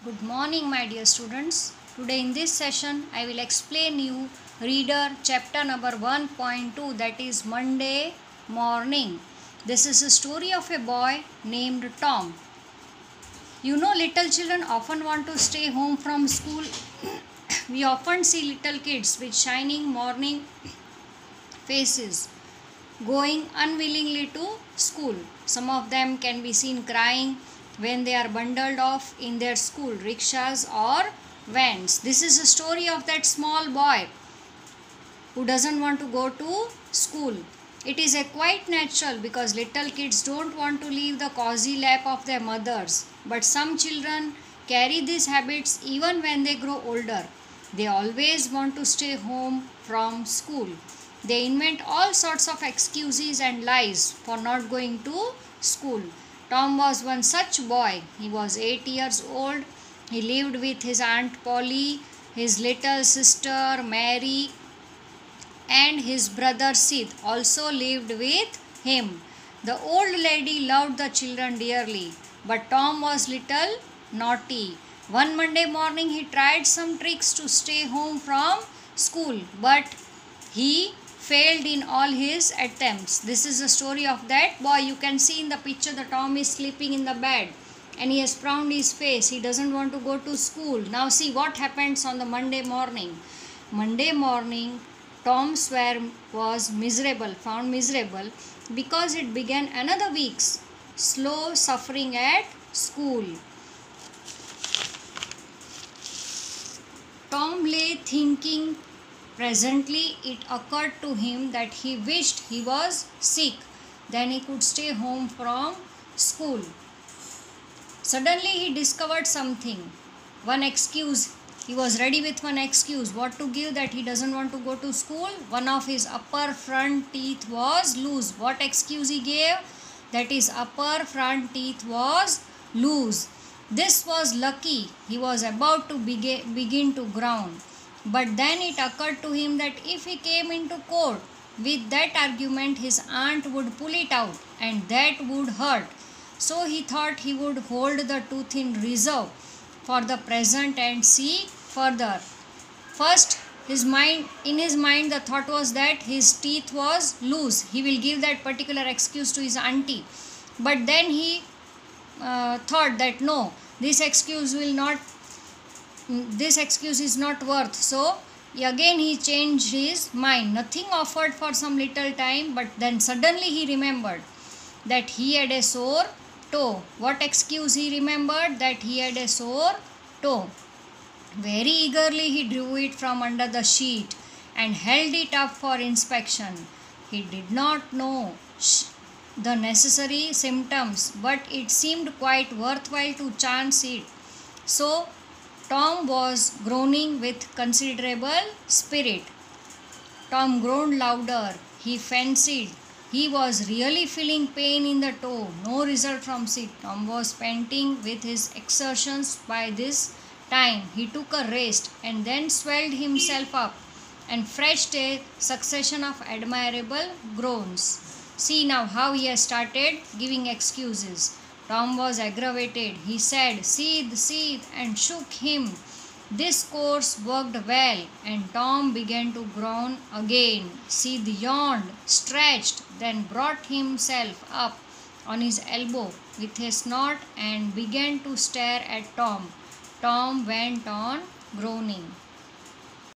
Good morning, my dear students. Today in this session, I will explain you Reader chapter number 1.2, that is Monday morning. This is a story of a boy named Tom. You know, little children often want to stay home from school. We often see little kids with shining morning faces going unwillingly to school. Some of them can be seen crying when they are bundled off in their school rickshaws or vans. This is a story of that small boy who doesn't want to go to school. It is a quite natural because little kids don't want to leave the cozy lap of their mothers. But some children carry these habits even when they grow older. They always want to stay home from school. They invent all sorts of excuses and lies for not going to school. Tom was one such boy. He was 8 years old. He lived with his Aunt Polly, his little sister Mary, and his brother Sid also lived with him. The old lady loved the children dearly, but Tom was little naughty. One Monday morning he tried some tricks to stay home from school, but he failed in all his attempts. This is the story of that boy. You can see in the picture the Tom is sleeping in the bed and he has frowned his face. He doesn't want to go to school. Now see what happens on the Monday morning. Monday morning, Tom's was miserable, found miserable because it began another week's slow suffering at school. Tom lay thinking. Presently, it occurred to him that he wished he was sick. Then he could stay home from school. Suddenly, he discovered something. One excuse. He was ready with one excuse. What to give that he doesn't want to go to school? One of his upper front teeth was loose. What excuse he gave? That his upper front teeth was loose. This was lucky. He was about to begin to groan. But then it occurred to him that if he came into court with that argument, his aunt would pull it out and that would hurt. So he thought he would hold the tooth in reserve for the present and see further. First, in his mind the thought was that his teeth was loose. He will give that particular excuse to his auntie. But then he thought that no, this excuse is not worth. So again he changed his mind. Nothing offered for some little time, but then suddenly he remembered that he had a sore toe. What excuse he remembered? That he had a sore toe. Very eagerly he drew it from under the sheet and held it up for inspection. He did not know the necessary symptoms, but it seemed quite worthwhile to chance it. So Tom was groaning with considerable spirit. Tom groaned louder. He fancied he was really feeling pain in the toe. No result from it. Tom was panting with his exertions by this time. He took a rest and then swelled himself up and fetched a succession of admirable groans. See now how he has started giving excuses. Tom was aggravated. He said, "Seethe, seethe," and shook him. This course worked well, and Tom began to groan again. Seethe yawned, stretched, then brought himself up on his elbow with a snort and began to stare at Tom. Tom went on groaning.